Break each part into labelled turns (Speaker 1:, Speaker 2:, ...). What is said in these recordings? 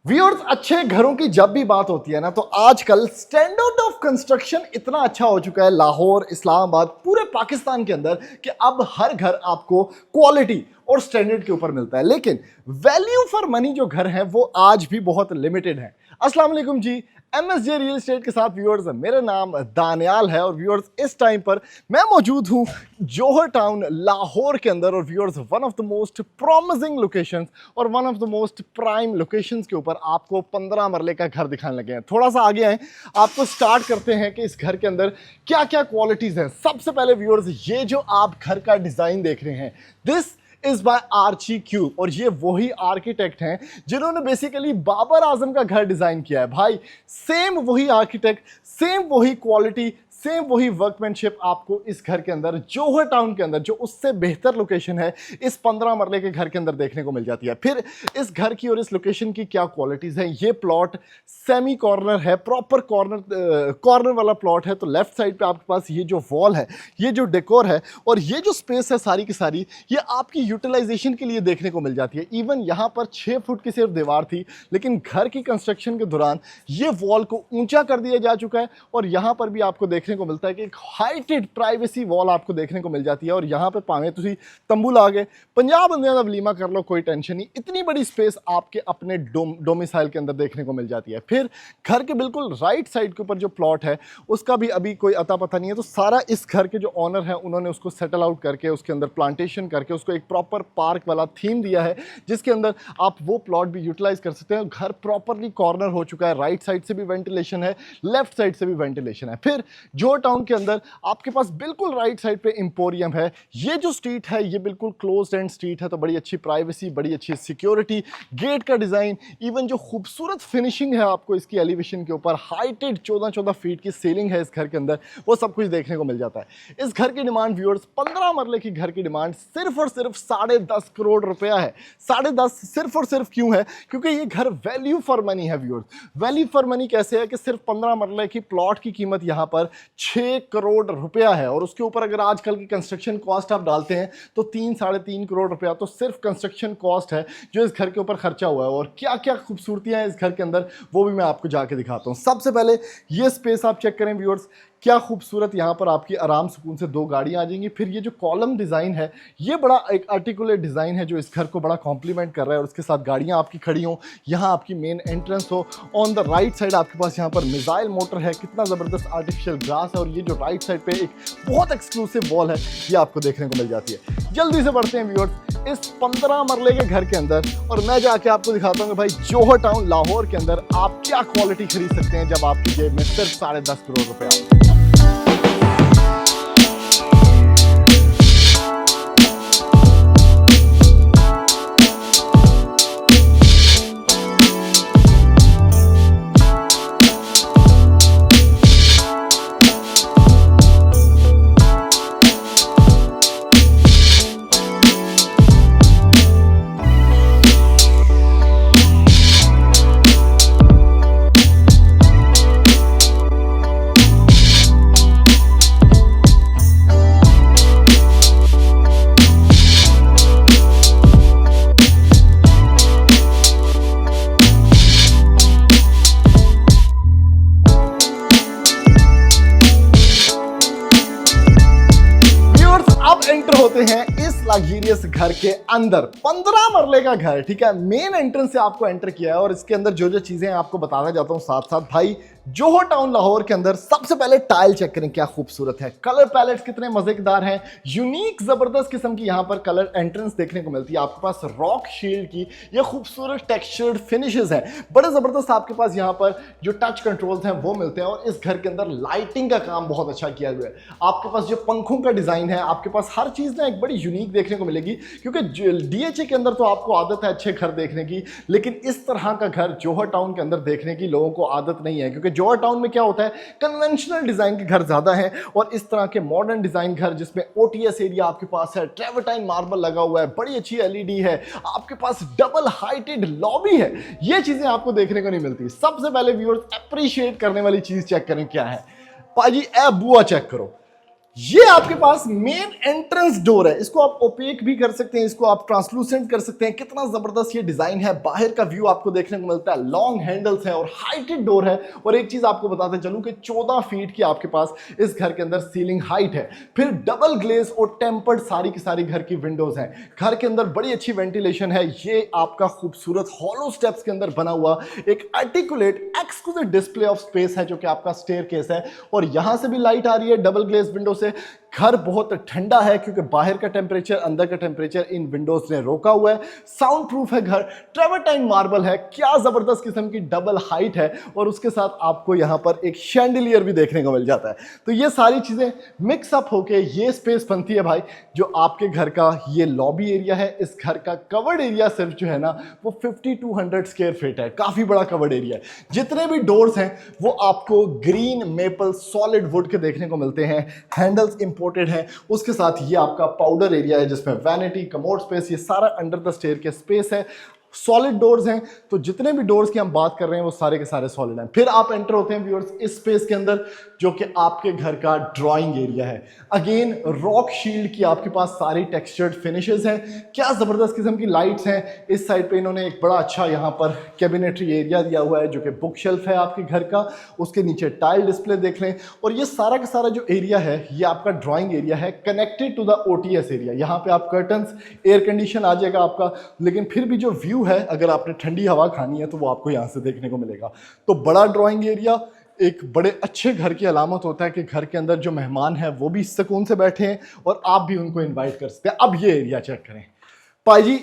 Speaker 1: Viewers, अच्छे घरों की जब भी बात होती है ना तो आजकल स्टैंडर्ड ऑफ कंस्ट्रक्शन इतना अच्छा हो चुका है लाहौर, इस्लामाबाद, पूरे पाकिस्तान के अंदर कि अब हर घर आपको क्वालिटी और स्टैंडर्ड के ऊपर मिलता है। लेकिन वैल्यू फॉर मनी जो घर है वो आज भी बहुत लिमिटेड है। अस्सलाम वालेकुम जी, एमएसजे रियल एस्टेट के साथ व्यूअर्स, मेरा नाम दानियाल है और व्यूअर्स इस टाइम पर मैं मौजूद हूं जौहर टाउन लाहौर के अंदर। और viewers, one of the most promising locations और one of the most prime locations के ऊपर आपको 15 मरले का घर दिखाने लगे हैं। थोड़ा सा आगे आए, आपको स्टार्ट करते हैं कि इस घर के अंदर क्या क्या क्वालिटीज हैं। सबसे पहले व्यूअर्स, ये जो आप घर का डिजाइन देख रहे हैं, this is by Archi cube, और ये वही आर्किटेक्ट हैं जिन्होंने बेसिकली बाबर आजम का घर डिजाइन किया है। भाई, सेम वही आर्किटेक्ट, सेम वही क्वालिटी, सेम वही वर्कमैनशिप आपको इस घर के अंदर जौहर टाउन के अंदर, जो उससे बेहतर लोकेशन है, इस 15 मरले के घर के अंदर देखने को मिल जाती है। फिर इस घर की और इस लोकेशन की क्या क्वालिटीज हैं। ये प्लॉट सेमी कॉर्नर है, प्रॉपर कॉर्नर वाला प्लॉट है। तो लेफ्ट साइड पे आपके पास ये जो वॉल है, ये जो डेकोर है और ये जो स्पेस है सारी की सारी, ये आपकी यूटिलाइजेशन के लिए देखने को मिल जाती है। इवन यहाँ पर 6 फुट की सिर्फ दीवार थी, लेकिन घर की कंस्ट्रक्शन के दौरान ये वॉल को ऊंचा कर दिया जा चुका है और यहाँ पर भी आपको देखने को मिलता है कि एक हाइटेड प्राइवेसी वॉल आपको देखने को मिल जाती है। और यहाँ पे पावे तुसी तंबू ला गए, 50 बंदे का वलीमा कर लो, कोई टेंशन नहीं। इतनी बड़ी स्पेस आपके अपने डोमिसाइल के अंदर देखने को मिल जाती है। फिर घर के बिल्कुल राइट साइड के ऊपर जो प्लॉट है उसका भी अभी कोई अता पता नहीं है। तो सारा इस घर के जो ऑनर है उन्होंने उसको सेटल आउट करके उसके अंदर प्लांटेशन करके उसको एक प्रॉपर पार्क वाला थीम दिया है, जिसके अंदर आप वो प्लॉट भी यूटिलाइज कर सकते हैं। घर प्रॉपरली कॉर्नर हो चुका है, राइट साइड से भी वेंटिलेशन है, लेफ्ट साइड से भी वेंटिलेशन है। फिर जौहर टाउन के अंदर आपके पास बिल्कुल राइट साइड पे एम्पोरियम है। ये जो स्ट्रीट है ये बिल्कुल क्लोज्ड एंड स्ट्रीट है, तो बड़ी अच्छी प्राइवेसी, बड़ी अच्छी सिक्योरिटी, गेट का डिजाइन, इवन जो खूबसूरत फिनिशिंग है आपको इसकी एलिवेशन के ऊपर, हाइटेड 14-14 फीट की सीलिंग है इस घर के अंदर, वो सब कुछ देखने को मिल जाता है। इस घर की डिमांड व्यूअर्स, 15 मरले की घर की डिमांड सिर्फ और सिर्फ 10.5 करोड़ रुपया है। 10.5 सिर्फ और सिर्फ क्यों है? क्योंकि ये घर वैल्यू फॉर मनी है व्यूअर्स। वैल्यू फॉर मनी कैसे है कि सिर्फ 15 मरले की प्लॉट की कीमत यहाँ पर 6 करोड़ रुपया है, और उसके ऊपर अगर आजकल की कंस्ट्रक्शन कॉस्ट आप डालते हैं तो 3-3.5 करोड़ रुपया तो सिर्फ कंस्ट्रक्शन कॉस्ट है जो इस घर के ऊपर खर्चा हुआ है। और क्या क्या खूबसूरतियां हैं इस घर के अंदर वो भी मैं आपको जाके दिखाता हूं। सबसे पहले ये स्पेस आप चेक करें व्यूअर्स, क्या खूबसूरत, यहाँ पर आपकी आराम सुकून से 2 गाड़ियाँ आ जाएंगी। फिर ये जो कॉलम डिज़ाइन है ये बड़ा एक आर्टिकुलेट डिज़ाइन है जो इस घर को बड़ा कॉम्प्लीमेंट कर रहा है, और उसके साथ गाड़ियाँ आपकी खड़ी हों, यहाँ आपकी मेन एंट्रेंस हो। ऑन द राइट साइड आपके पास यहाँ पर मिसाइल मोटर है, कितना ज़बरदस्त आर्टिफिशियल ग्रास है, और ये जो राइट साइड पे एक बहुत एक्सक्लूसिव वॉल है ये आपको देखने को मिल जाती है। जल्दी से बढ़ते हैं व्यूअर्स इस 15 मरले के घर के अंदर, और मैं जाके आपको दिखाता हूँ कि भाई जौहर टाउन लाहौर के अंदर आप क्या क्वालिटी खरीद सकते हैं जब आपकी जेब में सिर्फ 10.5 करोड़ रुपया। एंटर होते हैं इस लग्जरियस घर के अंदर। 15 मरले का घर, ठीक है, मेन एंट्रेंस से आपको एंटर किया है, और इसके अंदर जो जो चीजें आपको बताना चाहता हूं साथ साथ। भाई, जौहर टाउन लाहौर के अंदर सबसे पहले टाइल चेक करें, क्या खूबसूरत है, कलर पैलेट्स कितने मजेदार हैं, यूनिक जबरदस्त किस्म की यहाँ पर कलर एंट्रेंस देखने को मिलती है। आपके पास रॉक शील्ड की ये खूबसूरत टेक्सचर्ड फिनिशेस हैं, बड़े जबरदस्त। आपके पास यहाँ पर जो टच कंट्रोल्स हैं वो मिलते हैं, और इस घर के अंदर लाइटिंग का काम बहुत अच्छा किया गया है। आपके पास जो पंखों का डिजाइन है, आपके पास हर चीज ना एक बड़ी यूनिक देखने को मिलेगी, क्योंकि डीएचए के अंदर तो आपको आदत है अच्छे घर देखने की, लेकिन इस तरह का घर जौहर टाउन के अंदर देखने की लोगों को आदत नहीं है। क्योंकि जौहर टाउन में क्या होता है, कन्वेंशनल डिजाइन के घर ज्यादा हैं, और इस तरह के मॉडर्न डिजाइन घर जिसमें ओटीएस एरिया आपके पास है, ट्रेवर्टाइन मार्बल लगा हुआ है, बड़ी अच्छी एलईडी है, आपके पास डबल हाइटेड लॉबी है, ये चीजें आपको देखने को नहीं मिलती। सबसे पहले व्यूअर्स अप्रिशिएट करने वाली चीज चेक करें क्या है। पाजी, ए बुआ चेक करो, ये आपके पास मेन एंट्रेंस डोर है, इसको आप ओपेक भी कर सकते हैं, इसको आप ट्रांसलूसेंट कर सकते हैं। कितना जबरदस्त ये डिजाइन है, बाहर का व्यू आपको देखने को मिलता है, लॉन्ग हैंडल्स है और हाइटेड डोर है। और एक चीज आपको बताते चलूं कि 14 फीट की आपके पास इस घर के अंदर सीलिंग हाइट है। फिर डबल ग्लेज और टेम्पर्ड सारी की सारी घर की विंडोज हैं। घर के अंदर बड़ी अच्छी वेंटिलेशन है। ये आपका खूबसूरत हॉलो स्टेप्स के अंदर बना हुआ एक articulate exclusive display of space है, जो कि आपका स्टेयरकेस है। और यहां से भी लाइट आ रही है डबल ग्लेज विंडो से। घर बहुत ठंडा है क्योंकि बाहर का टेम्परेचर अंदर का टेम्परेचर इन विंडोज ने रोका हुआ है। साउंड प्रूफ है घर, ट्रेवर्टाइन मार्बल है, क्या जबरदस्त किस्म की डबल हाइट है। और उसके साथ आपको यहां पर एक शैंडिलियर भी देखने को मिल जाता है। तो ये सारी चीजें मिक्सअप होके ये स्पेस बनती है भाई, जो आपके घर का ये लॉबी एरिया है। इस घर का कवर्ड एरिया सिर्फ जो है ना वो 5200 स्क्वायर फीट है, काफी बड़ा कवर्ड एरिया है। जितने भी डोर्स हैं वो आपको ग्रीन मेपल सॉलिड वुड के देखने को मिलते हैं। हैंडल्स इंपोर्टेड है। उसके साथ ये आपका पाउडर एरिया है जिसमें वैनिटी, कमोड स्पेस, ये सारा अंडर द स्टेयर के स्पेस है। सॉलिड डोर्स हैं, तो जितने भी डोर्स की हम बात कर रहे हैं वो सारे के सारे सॉलिड हैं। फिर आप एंटर होते हैं व्यूअर्स इस स्पेस के अंदर, जो कि आपके घर का ड्राइंग एरिया है। अगेन रॉक शील्ड की आपके पास सारी टेक्सचर्ड फिनिशेस हैं। क्या जबरदस्त किस्म की लाइट्स हैं। इस साइड पे इन्होंने एक बड़ा अच्छा यहाँ पर कैबिनेटरी एरिया दिया हुआ है, जो कि बुक शेल्फ है आपके घर का। उसके नीचे टाइल डिस्प्ले देख लें। और ये सारा का सारा जो एरिया है ये आपका ड्राइंग एरिया है, connected to the OTS area. यहाँ पे आप कर्टन्स, एयर कंडीशन आ जाएगा आपका, लेकिन फिर भी जो व्यू है, अगर आपने ठंडी हवा खानी है तो वो आपको यहाँ से देखने को मिलेगा। तो बड़ा ड्राइंग एरिया एक बड़े अच्छे घर की अलामत होता है कि घर के अंदर जो मेहमान हैं वो भी सुकून से बैठे हैं और आप भी उनको इनवाइट कर सकते हैं। अब ये एरिया चेक करें भाई जी,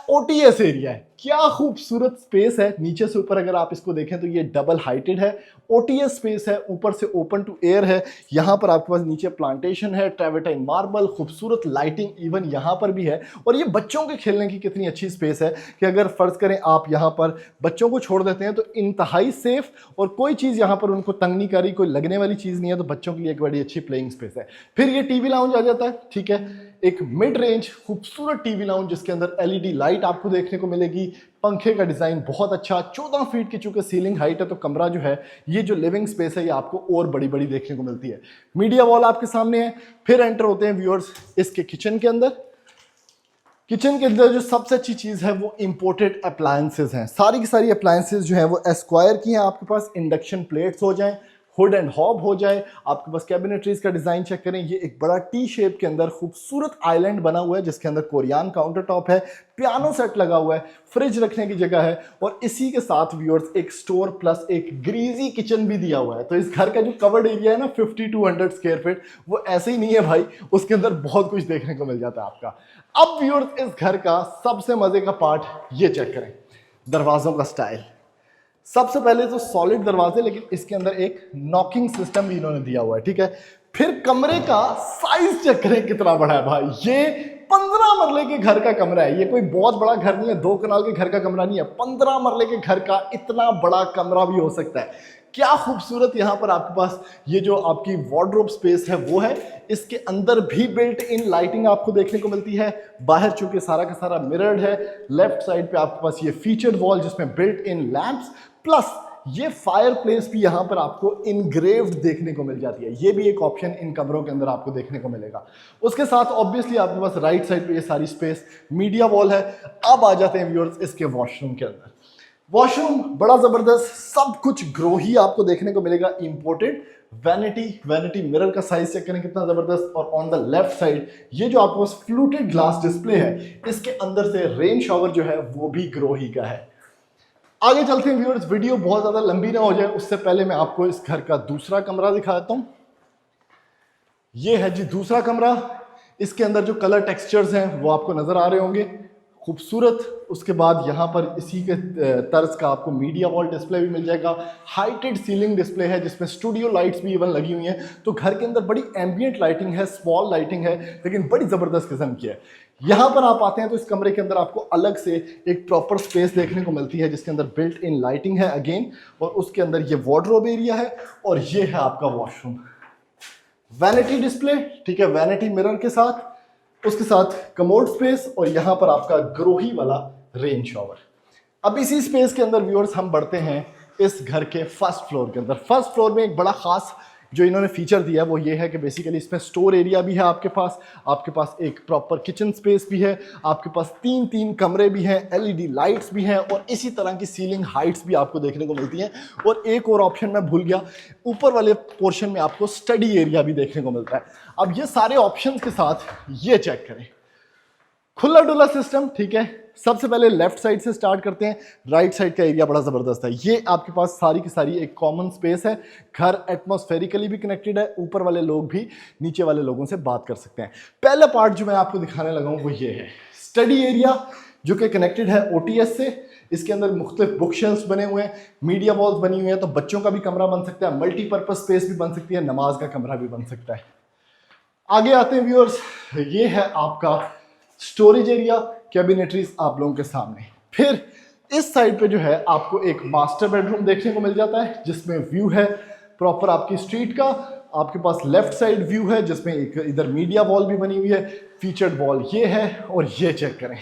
Speaker 1: ओटीएस एरिया है। क्या खूबसूरत स्पेस है। नीचे से ऊपर अगर आप इसको देखें तो ये डबल हाइटेड है, ओटीएस स्पेस है, ऊपर से ओपन टू एयर है। यहाँ पर आपके पास नीचे प्लांटेशन है, ट्रेवर्टाइन मार्बल, खूबसूरत लाइटिंग इवन यहाँ पर भी है। और ये बच्चों के खेलने की कितनी अच्छी स्पेस है कि अगर फर्ज करें आप यहाँ पर बच्चों को छोड़ देते हैं तो इंतहाई सेफ, और कोई चीज़ यहाँ पर उनको तंग नहीं करी, कोई लगने वाली चीज़ नहीं है, तो बच्चों के लिए एक बड़ी अच्छी प्लेइंग स्पेस है। फिर ये टीवी लाउंज आ जाता है, ठीक है, एक मिड रेंज खूबसूरत टीवी लाउंज जिसके अंदर एलईडी लाइट आपको देखने को मिलेगी। पंखे का डिजाइन बहुत अच्छा, 14 फीट की चूंकि सीलिंग हाइट है तो कमरा जो है, ये जो लिविंग स्पेस है, ये आपको और बड़ी बड़ी देखने को मिलती है। मीडिया वॉल आपके सामने है। फिर एंटर होते हैं व्यूअर्स इसके किचन के अंदर। किचन के अंदर जो सबसे अच्छी चीज है वो इंपोर्टेड अप्लायंसेज हैं। सारी की सारी अप्लायंसेज जो हैं वो एस्क्वायर की हैं। आपके पास इंडक्शन प्लेट्स हो जाएं, हुड एंड हॉब हो जाए, आपके पास कैबिनेटरीज का डिजाइन चेक करें। ये एक बड़ा टी शेप के अंदर खूबसूरत आइलैंड बना हुआ है जिसके अंदर कोरियन काउंटर टॉप है, पियानो सेट लगा हुआ है, फ्रिज रखने की जगह है, और इसी के साथ व्यूअर्स एक स्टोर प्लस एक ग्रीजी किचन भी दिया हुआ है। तो इस घर का जो कवर्ड एरिया है ना 5200 स्क्वायर फीट, वो ऐसे ही नहीं है भाई, उसके अंदर बहुत कुछ देखने को मिल जाता है आपका। अब व्यूअर्स इस घर का सबसे मजे का पार्ट ये चेक करें, दरवाजों का स्टाइल। सबसे पहले तो सॉलिड दरवाजे, लेकिन इसके अंदर एक नॉकिंग सिस्टम भी इन्होंने दिया हुआ है, ठीक है। फिर कमरे का साइज चेक करें कितना बड़ा है भाई। ये 15 मरले के घर का कमरा है। ये कोई बहुत बड़ा घर नहीं है, 2 कनाल के घर का कमरा नहीं है, 15 मरले के घर का इतना बड़ा कमरा भी हो सकता है। क्या खूबसूरत यहाँ पर आपके पास ये जो आपकी वार्डरोब स्पेस है वो है। इसके अंदर भी बिल्ट इन लाइटिंग आपको देखने को मिलती है। बाहर चूंकि सारा का सारा मिरर्ड है। लेफ्ट साइड पे आपके पास ये फीचर्ड वॉल जिसमें बिल्ट इन लैंप्स, प्लस ये फायर प्लेस भी यहाँ पर आपको इनग्रेव्ड देखने को मिल जाती है। ये भी एक ऑप्शन इन कमरों के अंदर आपको देखने को मिलेगा। उसके साथ ऑब्वियसली आपके पास राइट साइड पे ये सारी स्पेस मीडिया वॉल है। अब आ जाते हैं व्यूअर्स इसके वॉशरूम के अंदर। वॉशरूम बड़ा जबरदस्त, सब कुछ ग्रो ही आपको देखने को मिलेगा, इंपोर्टेड। वैनिटी मिरर का साइज चेक करें कितना जबरदस्त। और ऑन द लेफ्ट साइड ये जो आपके पास फ्लूटेड ग्लास डिस्प्ले है, इसके अंदर से रेन शॉवर जो है वो भी ग्रो ही का है। आगे चलते हैं व्यूअर्स, वीडियो बहुत ज्यादा लंबी ना हो जाए उससे पहले मैं आपको इस घर का दूसरा कमरा दिखा देता हूं। ये है जी दूसरा कमरा। इसके अंदर जो कलर टेक्सचर्स हैं वो आपको नजर आ रहे होंगे, खूबसूरत। उसके बाद यहाँ पर इसी के तर्ज का आपको मीडिया वॉल डिस्प्ले भी मिल जाएगा। हाइटेड सीलिंग डिस्प्ले है जिसमें स्टूडियो लाइट्स भी इवन लगी हुई हैं। तो घर के अंदर बड़ी एम्बियंट लाइटिंग है, स्मॉल लाइटिंग है, लेकिन बड़ी जबरदस्त किस्म की है। यहाँ पर आप आते हैं तो इस कमरे के अंदर आपको अलग से एक प्रॉपर स्पेस देखने को मिलती है जिसके अंदर बिल्ट इन लाइटिंग है अगेन, और उसके अंदर ये वार्डरोब एरिया है, और ये है आपका वॉशरूम। वैनिटी डिस्प्ले, ठीक है, वैनिटी मिरर के साथ, उसके साथ कमोड स्पेस, और यहां पर आपका ग्रोही वाला रेन शॉवर। अब इसी स्पेस के अंदर व्यूअर्स हम बढ़ते हैं इस घर के फर्स्ट फ्लोर के अंदर। फर्स्ट फ्लोर में एक बड़ा खास जो इन्होंने फीचर दिया वो ये है कि बेसिकली इसमें स्टोर एरिया भी है आपके पास एक प्रॉपर किचन स्पेस भी है, आपके पास तीन तीन कमरे भी हैं, एलईडी लाइट्स भी हैं और इसी तरह की सीलिंग हाइट्स भी आपको देखने को मिलती हैं। और एक और ऑप्शन मैं भूल गया, ऊपर वाले पोर्शन में आपको स्टडी एरिया भी देखने को मिलता है। अब ये सारे ऑप्शंस के साथ ये चेक करें, खुला डुला सिस्टम, ठीक है। सबसे पहले लेफ्ट साइड से स्टार्ट करते हैं। राइट साइड का एरिया बड़ा जबरदस्त है। ये आपके पास सारी की सारी एक कॉमन स्पेस है। घर एटमॉस्फेरिकली भी कनेक्टेड है, ऊपर वाले लोग भी नीचे वाले लोगों से बात कर सकते हैं। पहला पार्ट जो मैं आपको दिखाने लगा हूं वो ये है स्टडी एरिया, जो कि कनेक्टेड है ओटीएस से। इसके अंदर मुख्तलिफ बुक शेल्फ्स बने हुए हैं, मीडिया वॉल्स बनी हुई हैं, तो बच्चों का भी कमरा बन सकता है, मल्टीपर्पज स्पेस भी बन सकती है, नमाज का कमरा भी बन सकता है। आगे आते हैं व्यूअर्स, ये है आपका स्टोरेज एरिया, कैबिनेटरीज आप लोगों के सामने। फिर इस साइड पे जो है आपको एक मास्टर बेडरूम देखने को मिल जाता है, जिसमें व्यू है प्रॉपर आपकी स्ट्रीट का। आपके पास लेफ्ट साइड व्यू है जिसमें एक इधर मीडिया वॉल भी बनी हुई है, फीचर्ड वॉल ये है। और ये चेक करें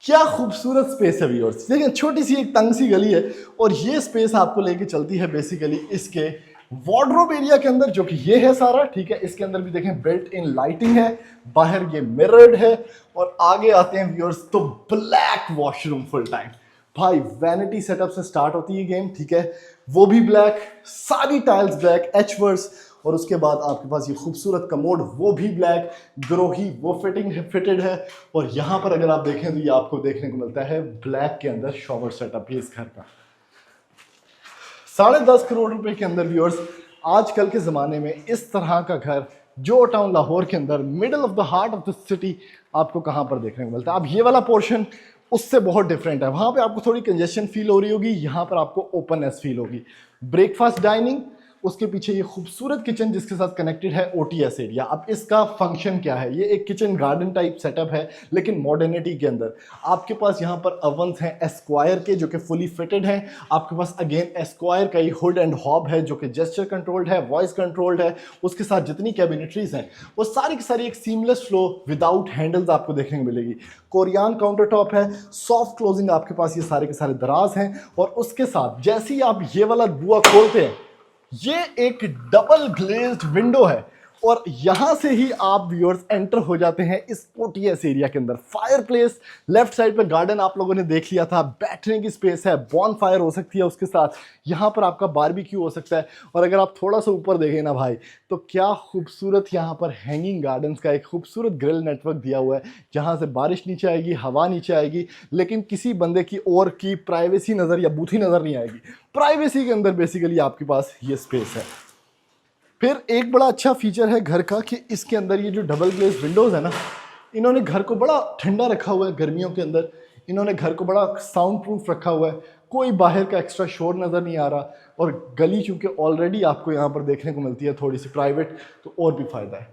Speaker 1: क्या खूबसूरत स्पेस है व्यूअर्स। देखिए छोटी सी एक तंग सी गली है और ये स्पेस आपको लेके चलती है बेसिकली इसके वार्डरोब एरिया के अंदर, जो कि ये है सारा, ठीक है। इसके अंदर भी देखें बिल्ट इन लाइटिंग है, बाहर ये मिरर्ड है। और आगे आते हैं व्यूअर्स तो ब्लैक वॉशरूम फुल टाइम। भाई वैनिटी सेटअप से स्टार्ट होती है गेम, ठीक है, वो भी ब्लैक, सारी टाइल्स ब्लैक, एचवर्स। और उसके बाद आपके पास ये खूबसूरत कमोड, वो भी ब्लैक, ग्रोही वो फिटेड है। और यहाँ पर अगर आप देखें तो ये आपको देखने को मिलता है ब्लैक के अंदर शॉवर सेटअप है इस घर का। 10.5 करोड़ रुपए के अंदर व्यूअर्स आजकल के ज़माने में इस तरह का घर जो टाउन लाहौर के अंदर middle of the heart of the city आपको कहाँ पर देखने को मिलता है। अब ये वाला पोर्शन उससे बहुत डिफरेंट है। वहाँ पे आपको थोड़ी कंजेशन फील हो रही होगी, यहाँ पर आपको ओपननेस फील होगी। ब्रेकफास्ट डाइनिंग, उसके पीछे ये खूबसूरत किचन जिसके साथ कनेक्टेड है ओटीएस एरिया। अब इसका फंक्शन क्या है, ये एक किचन गार्डन टाइप सेटअप है लेकिन मॉडर्निटी के अंदर। आपके पास यहाँ पर अवंस हैं एस्क्वायर के जो कि फुली फिटेड हैं। आपके पास अगेन एस्क्वायर का ही हुड एंड हॉब है जो कि जेस्चर कंट्रोल्ड है, वॉइस कंट्रोल्ड है। उसके साथ जितनी कैबिनेटरीज हैं वो सारी की सारी एक सीमलेस फ्लो विदाउट हैंडल्स आपको देखने को मिलेगी। कोरियन काउंटर टॉप है, सॉफ्ट क्लोजिंग, आपके पास ये सारे के सारे दराज हैं। और उसके साथ जैसे ही आप ये वाला बुआ खोलते हैं, ये एक डबल ग्लेज्ड विंडो है और यहां से ही आप व्यूअर्स एंटर हो जाते हैं इस ओटीएस एरिया के अंदर। फायरप्लेस, लेफ्ट साइड पे गार्डन आप लोगों ने देख लिया था, बैठने की स्पेस है, बॉन फायर हो सकती है उसके साथ, यहां पर आपका बारबेक्यू हो सकता है। और अगर आप थोड़ा सा ऊपर देखें ना भाई, तो क्या खूबसूरत यहां पर हैंगिंग गार्डन्स का एक खूबसूरत ग्रिल नेटवर्क दिया हुआ है, जहां से बारिश नीचे आएगी, हवा नीचे आएगी, लेकिन किसी बंदे की और की प्राइवेसी नज़र या बूथी नज़र नहीं आएगी। प्राइवेसी के अंदर बेसिकली आपके पास ये स्पेस है। फिर एक बड़ा अच्छा फीचर है घर का कि इसके अंदर ये जो डबल ग्लेज विंडोज़ है ना, इन्होंने घर को बड़ा ठंडा रखा हुआ है। गर्मियों के अंदर इन्होंने घर को बड़ा साउंड प्रूफ रखा हुआ है, कोई बाहर का एक्स्ट्रा शोर नज़र नहीं आ रहा। और गली चूँकि ऑलरेडी आपको यहाँ पर देखने को मिलती है थोड़ी सी प्राइवेट, तो और भी फ़ायदा है।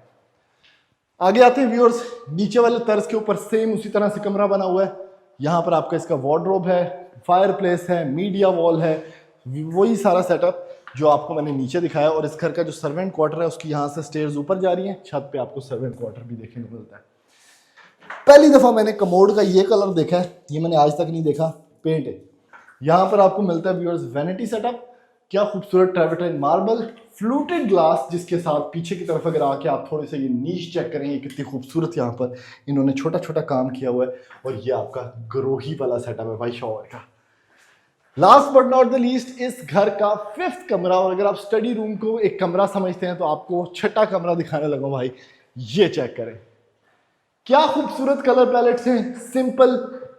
Speaker 1: आगे आते हैं व्यूअर्स, नीचे वाले तर्ज के ऊपर सेम उसी तरह से कमरा बना हुआ है। यहाँ पर आपका इसका वार्डरोब है, फायर प्लेस है, मीडिया वॉल है, वही सारा सेटअप जो आपको मैंने नीचे दिखाया। और इस घर का जो सर्वेंट क्वार्टर है उसकी यहाँ से स्टेयर्स ऊपर जा रही हैं, छत पे आपको सर्वेंट क्वार्टर भी देखने को मिलता है। पहली दफ़ा मैंने कमोड का ये कलर देखा है, ये मैंने आज तक नहीं देखा, पेंट है। यहाँ पर आपको मिलता है व्यूअर्स वैनिटी सेटअप, क्या खूबसूरत ट्रेवर्टाइन मार्बल, फ्लूटेड ग्लास, जिसके साथ पीछे की तरफ अगर आके आप थोड़े से ये नीच चेक करेंगे कितनी खूबसूरत यहाँ पर इन्होंने छोटा छोटा काम किया हुआ है। और ये आपका ग्रोही वाला सेटअप है भाई शॉवर का। Last but not the least, इस घर का 5th कमरा, और अगर आप स्टडी रूम को एक कमरा समझते हैं तो आपको 6ठा कमरा दिखाने लगा भाई। ये चेक करें क्या खूबसूरत कलर पैलेट्स हैं, सिंपल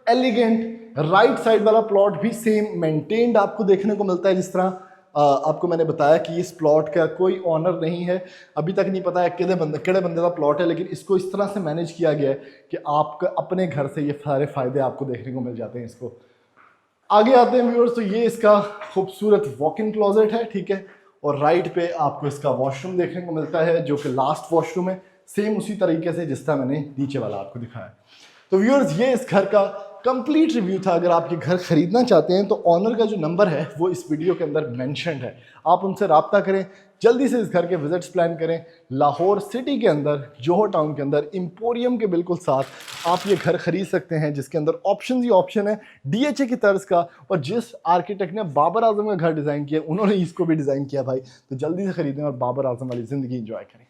Speaker 1: एलिगेंट। राइट साइड वाला प्लॉट भी सेम मेंटेन्ड आपको देखने को मिलता है। जिस तरह आपको मैंने बताया कि इस प्लॉट का कोई ऑनर नहीं है, अभी तक नहीं पता है केड़े बंदे का प्लॉट है, लेकिन इसको इस तरह से मैनेज किया गया है कि आपका अपने घर से ये सारे फायदे आपको देखने को मिल जाते हैं इसको। आगे आते हैं व्यूअर्स, तो ये इसका खूबसूरत वॉक इन क्लोजेट है, ठीक है। और राइट पे आपको इसका वॉशरूम देखने को मिलता है जो कि लास्ट वॉशरूम है, सेम उसी तरीके से जिस तरह मैंने नीचे वाला आपको दिखाया। तो व्यूअर्स ये इस घर का कंप्लीट रिव्यू था। अगर आप ये घर खरीदना चाहते हैं तो ऑनर का जो नंबर है वो इस वीडियो के अंदर मेंशन्ड है, आप उनसे रब्ता करें, जल्दी से इस घर के विजिट्स प्लान करें। लाहौर सिटी के अंदर, जोहर टाउन के अंदर, एम्पोरियम के बिल्कुल साथ आप ये घर खरीद सकते हैं, जिसके अंदर ऑप्शन ही ऑप्शन है डीएचए की तर्ज का। और जिस आर्किटेक्ट ने बाबर आजम का घर डिज़ाइन किया उन्होंने इसको भी डिज़ाइन किया भाई। तो जल्दी से खरीदें और बाबर आजम वाली ज़िंदगी इंजॉय करें।